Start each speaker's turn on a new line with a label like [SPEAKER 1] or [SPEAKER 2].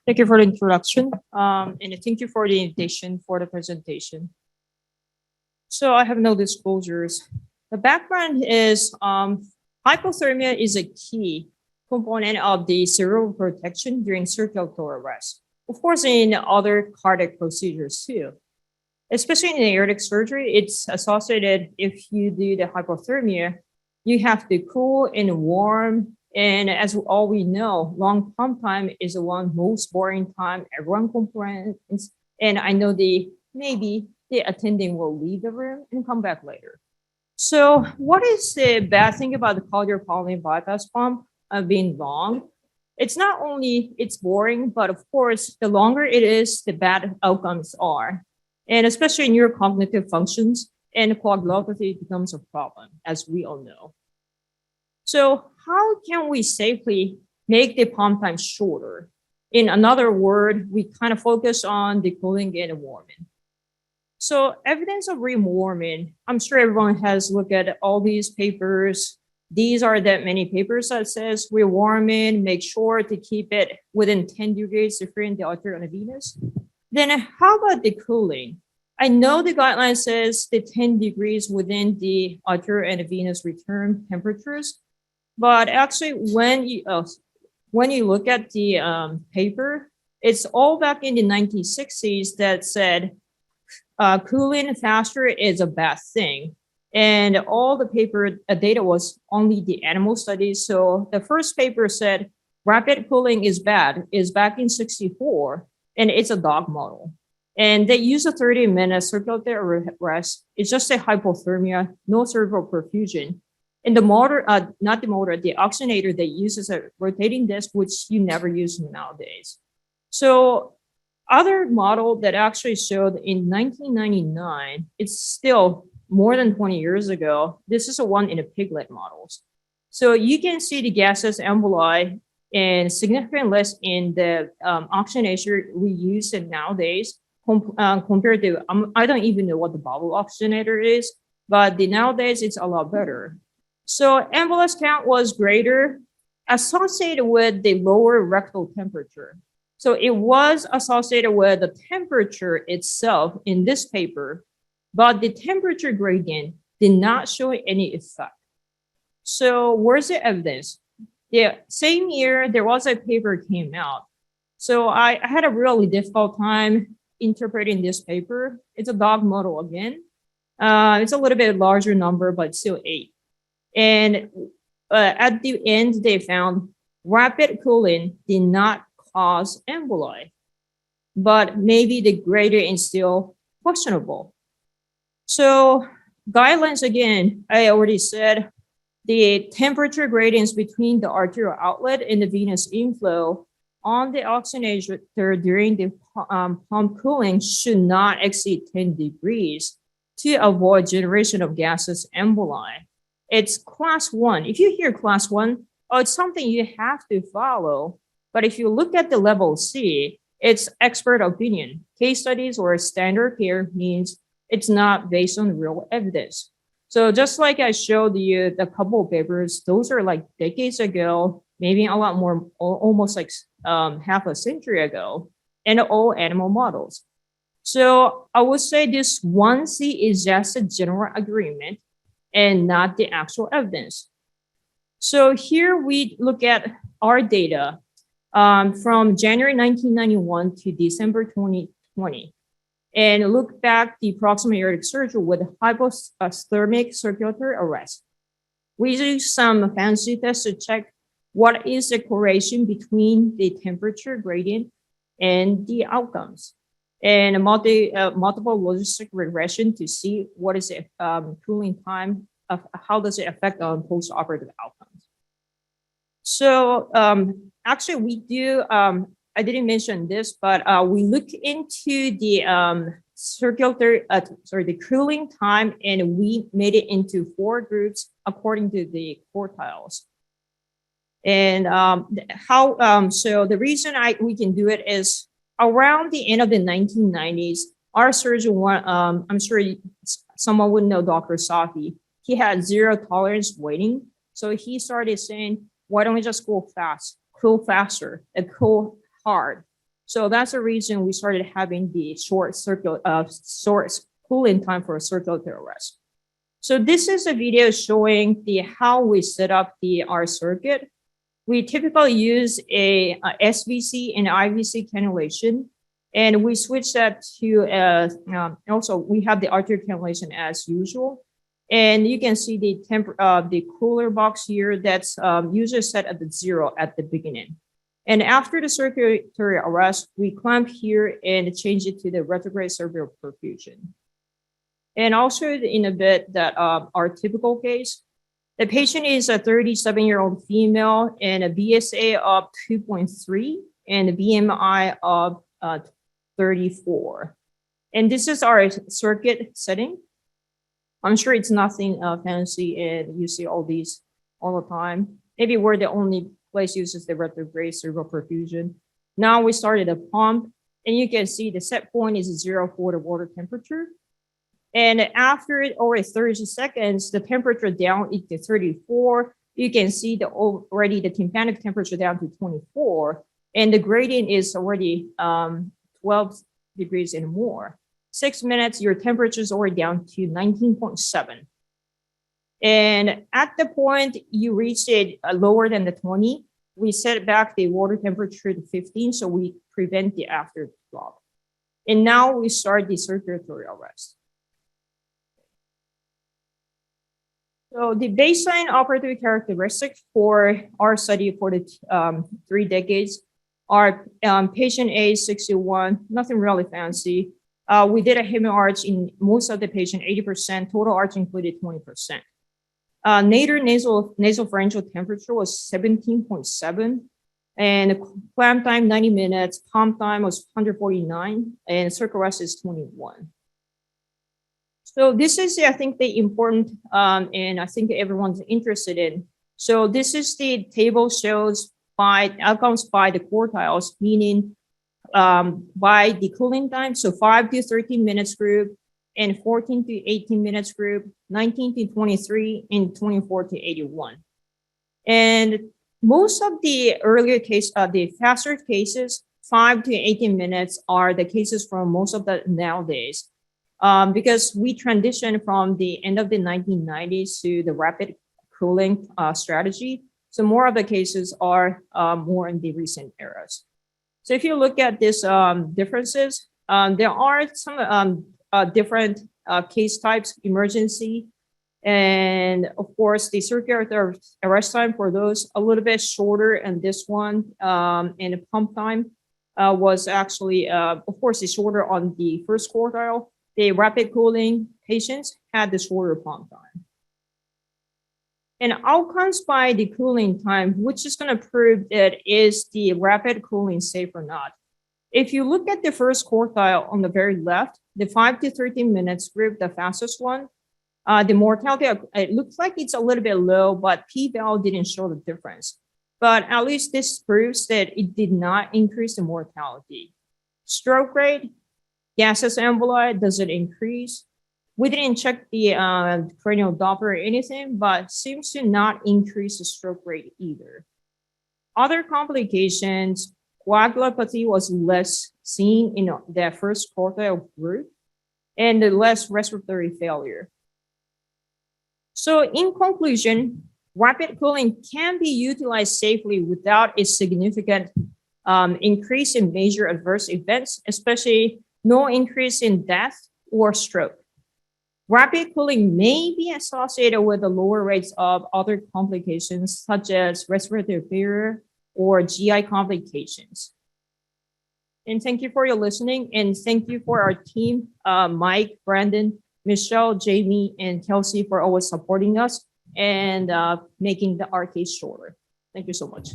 [SPEAKER 1] Thank you for the introduction, and thank you for the invitation for the presentation. So I have no disclosures. The background is hypothermia is a key component of the cerebral protection during circulatory arrest. Of course, in other cardiac procedures too. Especially in aortic surgery, it's associated if you do the hypothermia, you have to cool and warm. And as all we know, long pump time is the one most boring time everyone complains. And I know maybe the attending will leave the room and come back later. So what is the bad thing about the cardiopulmonary bypass pump being long? It's not only it's boring, but of course, the longer it is, the bad outcomes are. And especially in neurocognitive functions, and coagulopathy becomes a problem, as we all know. So how can we safely make the pump time shorter? In another word, we kind of focus on the cooling and warming. So evidence of rewarming, I'm sure everyone has looked at all these papers. These are that many papers that says rewarming, make sure to keep it within 10 degrees to free the arterial and venous. Then how about the cooling? I know the guideline says the 10 degrees within the arterial and venous return temperatures, but actually when you look at the paper, it's all back in the 1960s that said cooling faster is a bad thing. And all the paper data was only the animal studies. So the first paper said rapid cooling is bad, is back in 64, and it's a dog model. And they use a 30-minute circulatory arrest. It's just a hypothermia, no cerebral perfusion. And the motor, not the motor, the oxygenator they use is a rotating disc, which you never use nowadays. So other model that actually showed in 1999, it's still more than 20 years ago. This is a one in a piglet models. So you can see the gaseous emboli and significantly less in the oxygenator we use it nowadays compared to, I don't even know what the bubble oxygenator is, but nowadays it's a lot better. So embolus count was greater associated with the lower rectal temperature. So it was associated with the temperature itself in this paper, but the temperature gradient did not show any effect. So where's the evidence? The same year, there was a paper came out. So I had a really difficult time interpreting this paper. It's a dog model again. It's a little bit larger number, but still 8. And at the end, they found rapid cooling did not cause emboli, but maybe the gradient is still questionable. So guidelines, again, I already said, the temperature gradients between the arterial outlet and the venous inflow on the oxygenator during the pump cooling should not exceed 10 degrees to avoid generation of gaseous emboli. It's class 1. If you hear class 1, it's something you have to follow. But if you look at the level C, it's expert opinion. Case studies or standard care means it's not based on real evidence. So just like I showed you the couple of papers, those are like decades ago, maybe a lot more, almost like half a century ago, and all animal models. So I would say this 1C is just a general agreement and not the actual evidence. So here we look at our data from January 1991 to December 2020. And look back the proximal aortic surgery with hypothermic circulatory arrest. We use some fancy tests to check what is the correlation between the temperature gradient and the outcomes, and multiple logistic regression to see what is the cooling time, how does it affect on post-operative outcomes. So actually we do, I didn't mention this, but we look into the the cooling time, and we made it into 4 groups according to the quartiles. And so the reason we can do it is around the end of the 1990s, our surgeon, I'm sure someone would know Dr. Safi, he had zero tolerance waiting. So he started saying, why don't we just cool fast, cool faster, and cool hard. So that's the reason we started having the short cooling time for circulatory arrest. So this is a video showing how we set up our circuit. We typically use a SVC and IVC cannulation, and we switch that to also we have the arterial cannulation as usual. And you can see the cooler box here that's usually set at the 0 at the beginning. And after the circulatory arrest, we clamp here and change it to the retrograde cerebral perfusion. And I'll show you in a bit that our typical case. The patient is a 37-year-old female and a BSA of 2.3 and a BMI of 34. And this is our circuit setting. I'm sure it's nothing fancy, and you see all these all the time. Maybe we're the only place uses the retrograde cerebral perfusion. Now we started a pump, and you can see the set point is 0 for the water temperature. And after over 30 seconds, the temperature down to 34. You can see already the tympanic temperature down to 24, and the gradient is already 12 degrees and more. 6 minutes, your temperature is already down to 19.7. And at the point you reach it lower than the 20, we set back the water temperature to 15, so we prevent the after drop. And now we start the circulatory arrest. So the baseline operative characteristics for our study for the 3 decades are patient age 61, nothing really fancy. We did a hemiarch in most of the patient, 80%, total arch included 20%. Nadir nasopharyngeal temperature was 17.7, and clamp time 90 minutes, pump time was 149, and circle arrest is 21. So this is, I think, the important, and I think everyone's interested in. So this is the table shows outcomes by the quartiles, meaning by the cooling time. So 5 to 13 minutes group, and 14 to 18 minutes group, 19 to 23, and 24 to 81. And most of the earlier the faster cases, 5 to 18 minutes are the cases from most of the nowadays. Because we transitioned from the end of the 1990s to the rapid cooling strategy. So more of the cases are more in the recent eras. So if you look at these differences, there are some different case types, emergency, and of course the circulatory arrest time for those a little bit shorter, and this one and the pump time was actually, of course, it's shorter on the first quartile. The rapid cooling patients had the shorter pump time. And outcomes by the cooling time, which is going to prove that is the rapid cooling safe or not. If you look at the first quartile on the very left, the 5 to 13 minutes group, the fastest one, the mortality, it looks like it's a little bit low, but p-value didn't show the difference. But at least this proves that it did not increase the mortality. Stroke rate, gaseous emboli, does it increase? We didn't check the cranial Doppler or anything, but seems to not increase the stroke rate either. Other complications, coagulopathy was less seen in the first quartile group, and the less respiratory failure. So in conclusion, rapid cooling can be utilized safely without a significant increase in major adverse events, especially no increase in death or stroke. Rapid cooling may be associated with the lower rates of other complications such as respiratory failure or GI complications. And thank you for your listening, and thank you for our team, Mike, Brandon, Michelle, Jamie, and Kelsey for always supporting us and making our case shorter. Thank you so much.